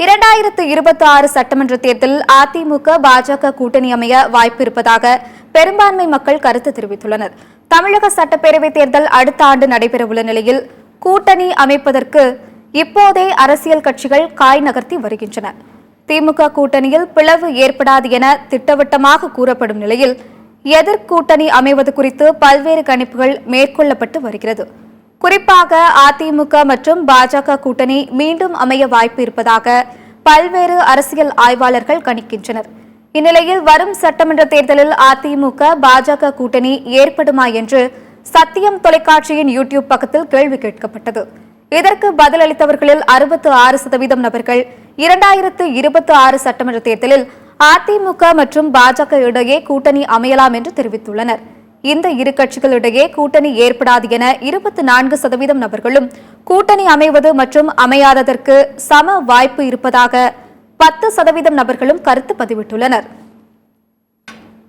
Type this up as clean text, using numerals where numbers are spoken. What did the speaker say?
2026 சட்டமன்ற தேர்தலில் அதிமுக பாஜக கூட்டணி அமைய வாய்ப்பு இருப்பதாக பெரும்பான்மை மக்கள் கருத்து தெரிவித்துள்ளனர். தமிழக சட்டப்பேரவை தேர்தல் அடுத்த ஆண்டு நடைபெறவுள்ள நிலையில் கூட்டணி அமைப்பதற்கு இப்போதே அரசியல் கட்சிகள் காய் நகர்த்தி வருகின்றன. திமுக கூட்டணியில் பிளவு ஏற்படாது என திட்டவட்டமாக கூறப்படும் நிலையில் எதிர்கூட்டணி அமைவது குறித்து பல்வேறு கணிப்புகள் மேற்கொள்ளப்பட்டு வருகிறது. குறிப்பாக அதிமுக மற்றும் பாஜக கூட்டணி மீண்டும் அமைய வாய்ப்பு இருப்பதாக பல்வேறு அரசியல் ஆய்வாளர்கள் கணிக்கின்றனர். இந்நிலையில் வரும் சட்டமன்ற தேர்தலில் அதிமுக பாஜக கூட்டணி ஏற்படுமா என்று சத்தியம் தொலைக்காட்சியின் யூடியூப் பக்கத்தில் கேள்வி கேட்கப்பட்டது. இதற்கு பதிலளித்தவர்களில் 66% நபர்கள் 2026 சட்டமன்ற தேர்தலில் அதிமுக மற்றும் பாஜக இடையே கூட்டணி அமையலாம் என்று தெரிவித்துள்ளனர். இந்த இரு கட்சிகளிடையே கூட்டணி ஏற்படாது என 24% நபர்களும், கூட்டணி அமைவது மற்றும் அமையாததற்கு சம வாய்ப்பு இருப்பதாக 10% நபர்களும் கருத்து பதிவிட்டுள்ளனர்.